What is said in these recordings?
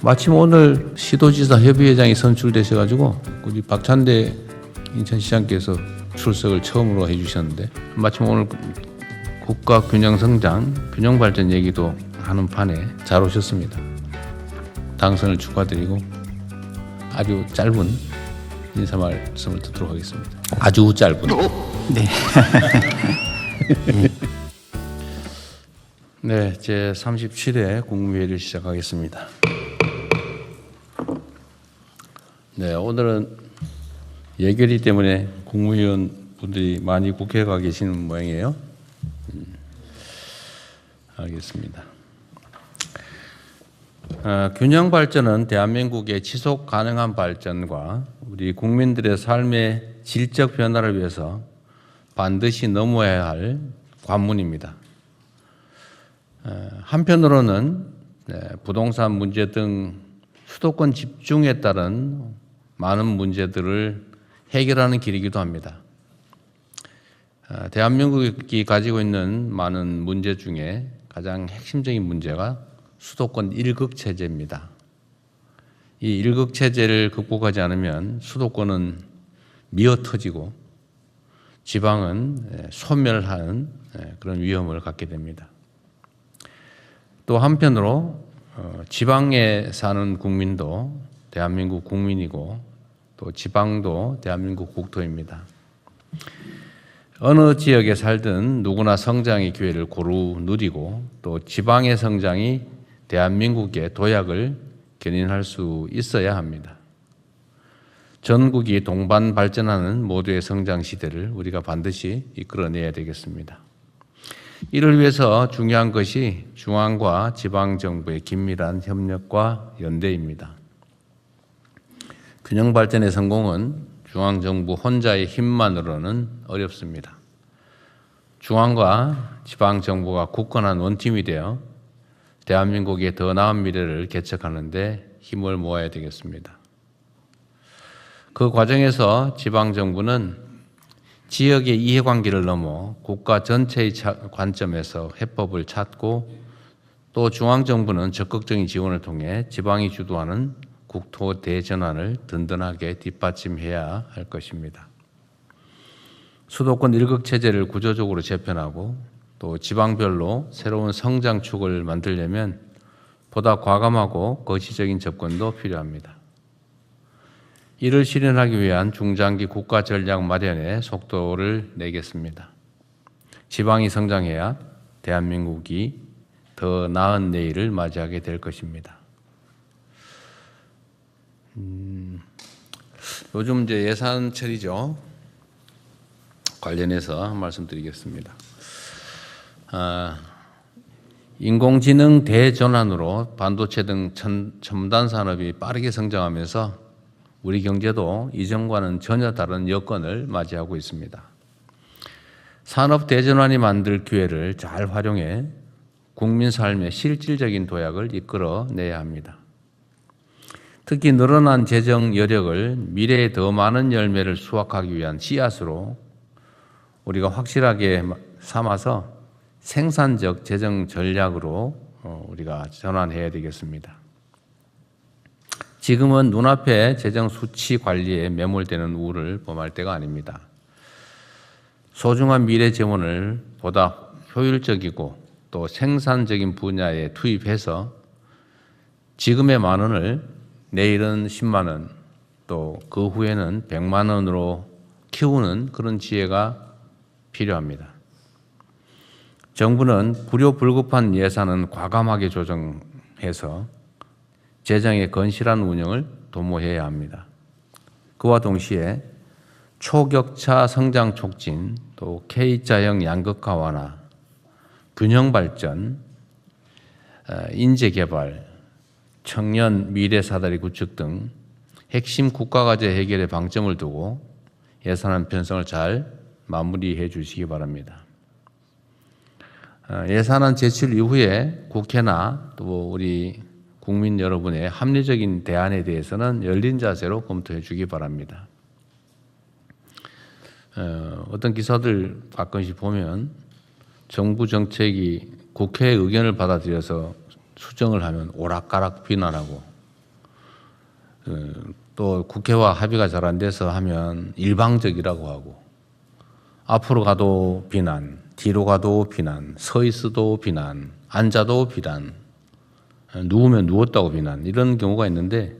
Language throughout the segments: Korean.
마침 오늘 시도지사 협의회장이 선출되셔가지고 우리 박찬대 인천시장께서 출석을 처음으로 해주셨는데 마침 오늘 국가 균형 성장, 균형 발전 얘기도 하는 판에 잘 오셨습니다. 당선을 축하드리고 아주 짧은 인사 말씀을 듣도록 하겠습니다. 아주 짧은. 네. 네, 제 37회 국무회의를 시작하겠습니다. 네, 오늘은 예결위 때문에 국무위원 분들이 많이 국회에 가 계시는 모양이에요. 알겠습니다. 균형 발전은 대한민국의 지속 가능한 발전과 우리 국민들의 삶의 질적 변화를 위해서 반드시 넘어야 할 관문입니다. 한편으로는 부동산 문제 등 수도권 집중에 따른 많은 문제들을 해결하는 길이기도 합니다. 대한민국이 가지고 있는 많은 문제 중에 가장 핵심적인 문제가 수도권 1극 체제입니다. 이 1극 체제를 극복하지 않으면 수도권은 미어터지고 지방은 소멸하는 그런 위험을 갖게 됩니다. 또 한편으로 지방에 사는 국민도 대한민국 국민이고 또 지방도 대한민국 국토입니다. 어느 지역에 살든 누구나 성장의 기회를 고루 누리고 또 지방의 성장이 대한민국의 도약을 견인할 수 있어야 합니다. 전국이 동반 발전하는 모두의 성장 시대를 우리가 반드시 이끌어내야 되겠습니다. 이를 위해서 중요한 것이 중앙과 지방정부의 긴밀한 협력과 연대입니다. 균형 발전의 성공은 중앙정부 혼자의 힘만으로는 어렵습니다. 중앙과 지방정부가 굳건한 원팀이 되어 대한민국의 더 나은 미래를 개척하는 데 힘을 모아야 되겠습니다. 그 과정에서 지방정부는 지역의 이해관계를 넘어 국가 전체의 관점에서 해법을 찾고 또 중앙정부는 적극적인 지원을 통해 지방이 주도하는 국토 대전환을 든든하게 뒷받침해야 할 것입니다. 수도권 1극 체제를 구조적으로 재편하고 또 지방별로 새로운 성장축을 만들려면 보다 과감하고 거시적인 접근도 필요합니다. 이를 실현하기 위한 중장기 국가 전략 마련에 속도를 내겠습니다. 지방이 성장해야 대한민국이 더 나은 내일을 맞이하게 될 것입니다. 요즘 이제 예산철이죠. 관련해서 한 말씀 드리겠습니다. 인공지능 대전환으로 반도체 등 첨단 산업이 빠르게 성장하면서 우리 경제도 이전과는 전혀 다른 여건을 맞이하고 있습니다. 산업 대전환이 만들 기회를 잘 활용해 국민 삶의 실질적인 도약을 이끌어내야 합니다. 특히 늘어난 재정 여력을 미래에 더 많은 열매를 수확하기 위한 씨앗으로 우리가 확실하게 삼아서 생산적 재정 전략으로 우리가 전환해야 되겠습니다. 지금은 눈앞에 재정 수치 관리에 매몰되는 우를 범할 때가 아닙니다. 소중한 미래 재원을 보다 효율적이고 또 생산적인 분야에 투입해서 지금의 10,000원을 내일은 10만 원, 또 그 후에는 100만 원으로 키우는 그런 지혜가 필요합니다. 정부는 불효불급한 예산은 과감하게 조정해서 재정의 건실한 운영을 도모해야 합니다. 그와 동시에 초격차 성장 촉진, 또 K자형 양극화 완화, 균형 발전, 인재 개발, 청년 미래 사다리 구축 등 핵심 국가과제 해결에 방점을 두고 예산안 편성을 잘 마무리해 주시기 바랍니다. 예산안 제출 이후에 국회나 또 우리 국민 여러분의 합리적인 대안에 대해서는 열린 자세로 검토해 주기 바랍니다. 어떤 기사들 가끔씩 보면 정부 정책이 국회의 의견을 받아들여서 수정을 하면 오락가락 비난하고 또 국회와 합의가 잘 안 돼서 하면 일방적이라고 하고 앞으로 가도 비난, 뒤로 가도 비난, 서 있어도 비난, 앉아도 비난, 누우면 누웠다고 비난 이런 경우가 있는데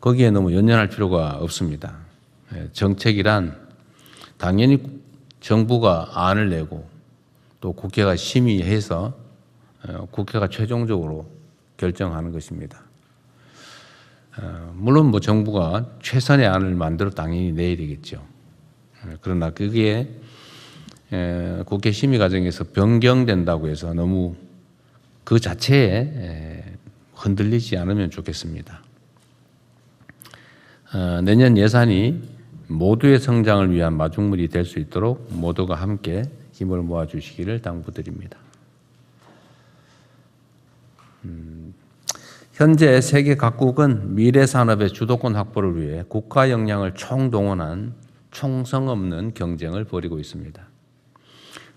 거기에 너무 연연할 필요가 없습니다. 정책이란 당연히 정부가 안을 내고 또 국회가 심의해서 국회가 최종적으로 결정하는 것입니다. 물론 뭐 정부가 최선의 안을 만들어 당연히 내야 되겠죠. 그러나 그게 국회 심의 과정에서 변경된다고 해서 너무 그 자체에 흔들리지 않으면 좋겠습니다. 내년 예산이 모두의 성장을 위한 마중물이 될 수 있도록 모두가 함께 힘을 모아주시기를 당부드립니다. 현재 세계 각국은 미래 산업의 주도권 확보를 위해 국가 역량을 총동원한 총성 없는 경쟁을 벌이고 있습니다.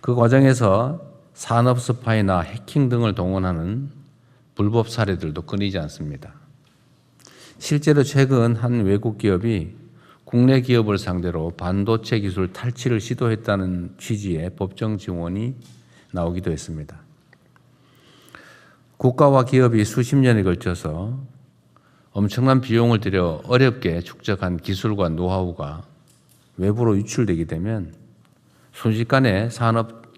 그 과정에서 산업 스파이나 해킹 등을 동원하는 불법 사례들도 끊이지 않습니다. 실제로 최근 한 외국 기업이 국내 기업을 상대로 반도체 기술 탈취를 시도했다는 취지의 법정 지원이 나오기도 했습니다. 국가와 기업이 수십 년에 걸쳐서 엄청난 비용을 들여 어렵게 축적한 기술과 노하우가 외부로 유출되게 되면 순식간에 산업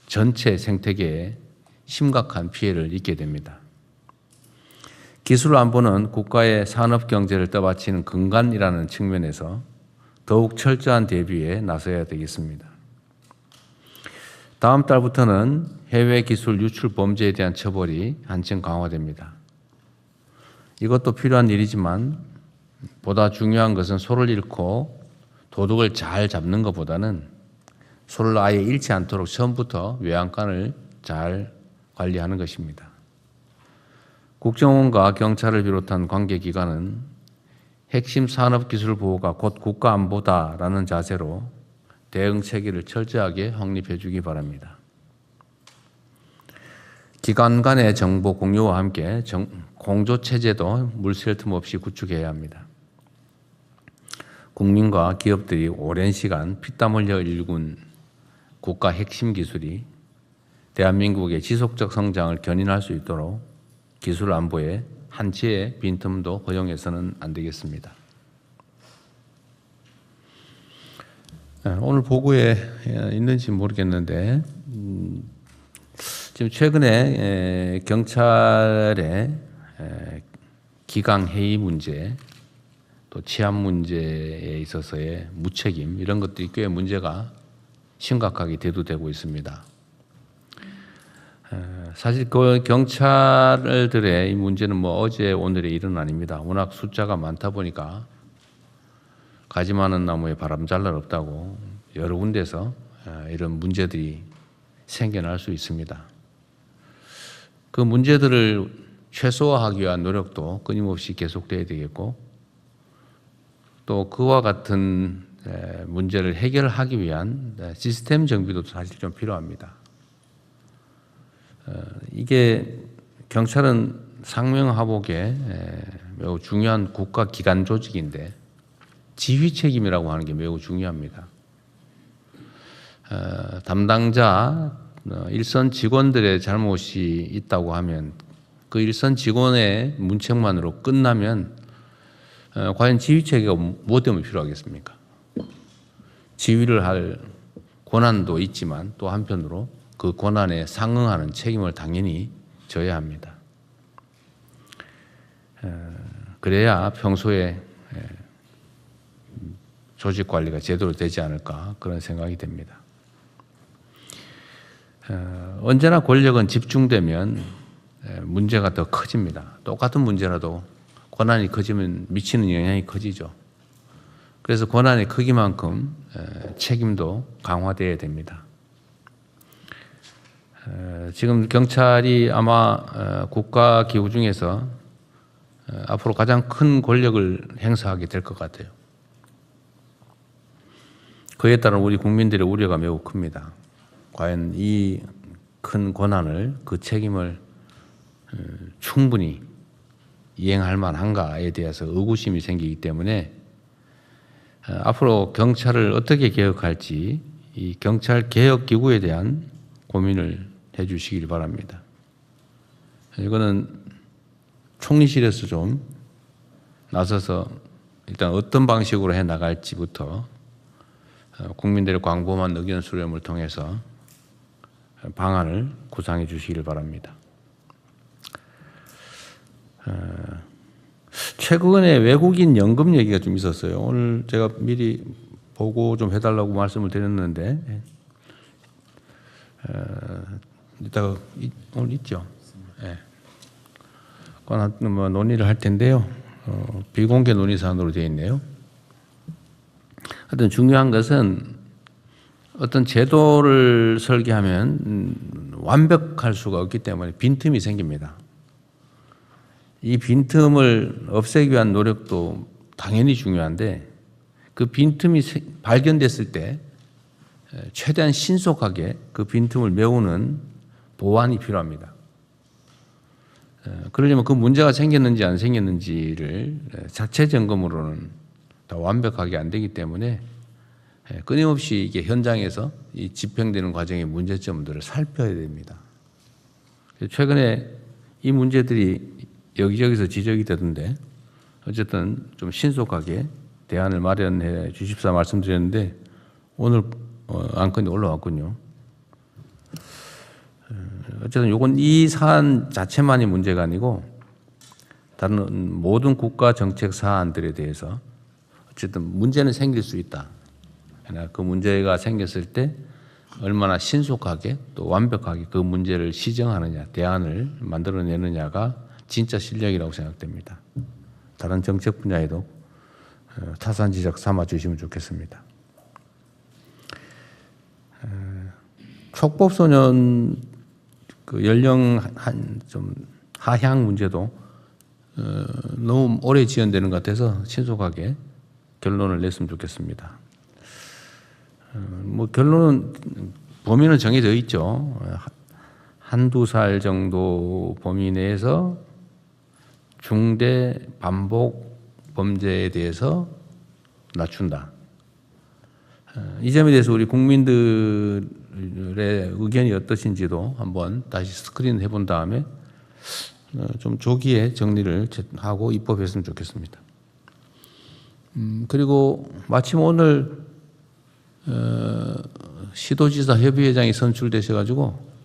전체 생태계에 심각한 피해를 입게 됩니다. 기술 안보는 국가의 산업 경제를 떠받치는 근간이라는 측면에서 더욱 철저한 대비에 나서야 되겠습니다. 다음 달부터는 해외 기술 유출 범죄에 대한 처벌이 한층 강화됩니다. 이것도 필요한 일이지만 보다 중요한 것은 소를 잃고 도둑을 잘 잡는 것보다는 소를 아예 잃지 않도록 처음부터 외양간을 잘 관리하는 것입니다. 국정원과 경찰을 비롯한 관계기관은 핵심 산업기술 보호가 곧 국가안보다라는 자세로 대응 체계를 철저하게 확립해 주기 바랍니다. 기관 간의 정보 공유와 함께 공조체제도 물샐 틈 없이 구축해야 합니다. 국민과 기업들이 오랜 시간 피땀 흘려 일군 국가 핵심 기술이 대한민국의 지속적 성장을 견인할 수 있도록 기술 안보에 한치의 빈틈도 허용해서는 안 되겠습니다. 오늘 보고에 있는지 모르겠는데 지금 최근에 경찰의 기강 해이 문제 또 치안 문제에 있어서의 무책임 이런 것들이 꽤 문제가 심각하게 대두되고 있습니다. 사실 그 경찰들의 이 문제는 뭐 어제 오늘의 일은 아닙니다. 워낙 숫자가 많다 보니까 가지 많은 나무에 바람 잘 날 없다고 여러 군데서 이런 문제들이 생겨날 수 있습니다. 그 문제들을 최소화하기 위한 노력도 끊임없이 계속돼야 되겠고 또 그와 같은 문제를 해결하기 위한 시스템 정비도 사실 좀 필요합니다. 이게 경찰은 상명하복의 매우 중요한 국가 기관 조직인데 지휘 책임이라고 하는 게 매우 중요합니다. 담당자 일선 직원들의 잘못이 있다고 하면 그 일선 직원의 문책만으로 끝나면 과연 지휘 체계가 무엇 때문에 필요하겠습니까? 지휘를 할 권한도 있지만 또 한편으로 그 권한에 상응하는 책임을 당연히 져야 합니다. 그래야 평소에 조직 관리가 제대로 되지 않을까 그런 생각이 됩니다. 언제나 권력은 집중되면 문제가 더 커집니다. 똑같은 문제라도 권한이 커지면 미치는 영향이 커지죠. 그래서 권한의 크기만큼 책임도 강화되어야 됩니다. 지금 경찰이 아마 국가 기구 중에서 앞으로 가장 큰 권력을 행사하게 될 것 같아요. 그에 따른 우리 국민들의 우려가 매우 큽니다. 과연 이 큰 권한을 그 책임을 충분히 이행할 만한가에 대해서 의구심이 생기기 때문에 앞으로 경찰을 어떻게 개혁할지 이 경찰 개혁 기구에 대한 고민을 해 주시길 바랍니다. 이거는 총리실에서 좀 나서서 일단 어떤 방식으로 해 나갈지부터 국민들의 광범한 의견 수렴을 통해서 방안을 구상해 주시길 바랍니다. 최근에 외국인 연금 얘기가 좀 있었어요. 오늘 제가 미리 보고 좀 해달라고 말씀을 드렸는데 이따가 오늘 있죠. 네. 뭐 논의를 할 텐데요. 비공개 논의 사안으로 되어 있네요. 하여튼 중요한 것은 어떤 제도를 설계하면 완벽할 수가 없기 때문에 빈틈이 생깁니다. 이 빈틈을 없애기 위한 노력도 당연히 중요한데 그 빈틈이 발견됐을 때 최대한 신속하게 그 빈틈을 메우는 보완이 필요합니다. 그러려면 그 문제가 생겼는지 안 생겼는지를 자체 점검으로는 다 완벽하게 안 되기 때문에 끊임없이 이게 현장에서 이 집행되는 과정의 문제점들을 살펴야 됩니다. 최근에 이 문제들이 여기저기서 지적이 되던데 어쨌든 좀 신속하게 대안을 마련해 주십사 말씀드렸는데 오늘 안건이 올라왔군요. 어쨌든 요건 이 사안 자체만이 문제가 아니고 다른 모든 국가 정책 사안들에 대해서 어쨌든 문제는 생길 수 있다. 그러나 그 문제가 생겼을 때 얼마나 신속하게 또 완벽하게 그 문제를 시정하느냐, 대안을 만들어내느냐가 진짜 실력이라고 생각됩니다. 다른 정책 분야에도 타산지적 삼아 주시면 좋겠습니다. 촉법소년 그 연령 좀 하향 문제도 너무 오래 지연되는 것 같아서 신속하게 결론을 냈으면 좋겠습니다. 뭐 결론은 범위는 정해져 있죠. 한두 살 정도 범위 내에서 중대 반복 범죄에 대해서 낮춘다. 이 점에 대해서 우리 국민들의 의견이 어떠신지도 한번 다시 스크린 해본 다음에 좀 조기에 정리를 하고 입법했으면 좋겠습니다. 그리고 마침 오늘 시도지사 협의회장이 선출되셔가지고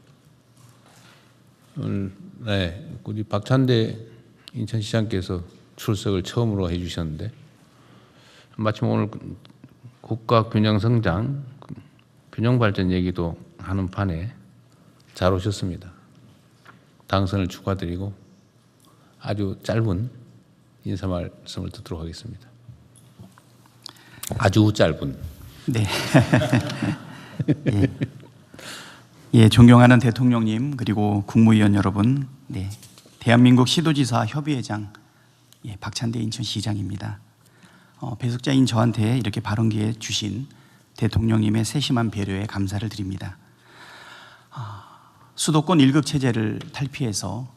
오늘 우리 박찬대 인천시장께서 출석을 처음으로 해주셨는데 마침 오늘 국가균형성장, 균형발전 얘기도 하는 판에 잘 오셨습니다. 당선을 축하드리고 아주 짧은 인사 말씀을 듣도록 하겠습니다. 아주 짧은. 네. 예, 존경하는 대통령님 그리고 국무위원 여러분, 네, 대한민국 시도지사 협의회장 박찬대 인천시장입니다. 배석자인 저한테 이렇게 발언 기회 주신 대통령님의 세심한 배려에 감사를 드립니다. 수도권 1급 체제를 탈피해서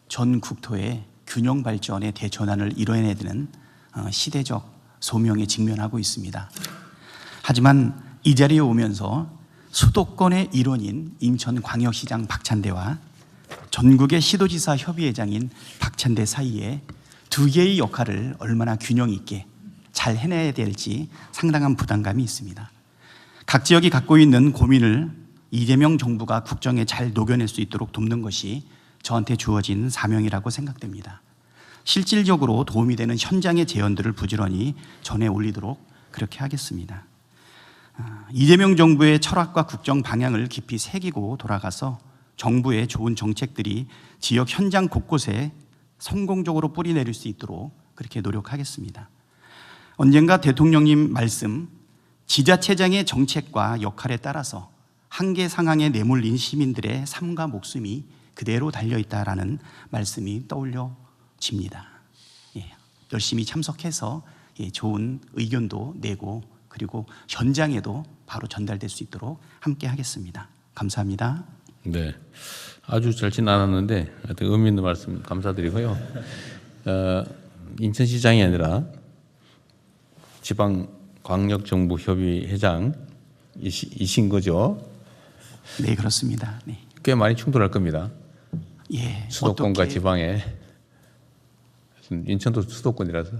전 국토의 균형 발전의 대전환을 이뤄내야 되는 시대적 소명에 직면하고 있습니다. 하지만 이 자리에 오면서 수도권의 일원인 인천광역시장 박찬대와 전국의 시도지사 협의회장인 박찬대 사이에 두 개의 역할을 얼마나 균형 있게 잘 해내야 될지 상당한 부담감이 있습니다. 각 지역이 갖고 있는 고민을 이재명 정부가 국정에 잘 녹여낼 수 있도록 돕는 것이 저한테 주어진 사명이라고 생각됩니다. 실질적으로 도움이 되는 현장의 제언들을 부지런히 전해 올리도록 그렇게 하겠습니다. 이재명 정부의 철학과 국정 방향을 깊이 새기고 돌아가서 정부의 좋은 정책들이 지역 현장 곳곳에 성공적으로 뿌리내릴 수 있도록 그렇게 노력하겠습니다. 언젠가 대통령님 말씀, 지자체장의 정책과 역할에 따라서 한계 상황에 내몰린 시민들의 삶과 목숨이 그대로 달려있다라는 말씀이 떠올려집니다. 열심히 참석해서 좋은 의견도 내고 그리고 현장에도 바로 전달될 수 있도록 함께 하겠습니다. 감사합니다. 네, 아주 짧진 않았는데 하여튼 의미 있는 말씀 감사드리고요. 인천시장이 아니라 지방광역정부협의회장이신 거죠? 네, 그렇습니다. 네. 꽤 많이 충돌할 겁니다. 예, 수도권과 어떻게 지방에. 인천도 수도권이라서.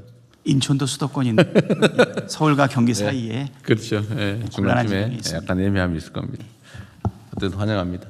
인천도 수도권인 서울과 경기 사이에 그렇죠. 예, 곤란한 중간쯤에 지점이 있습니다. 약간 애매함이 있을 겁니다. 어쨌든 환영합니다.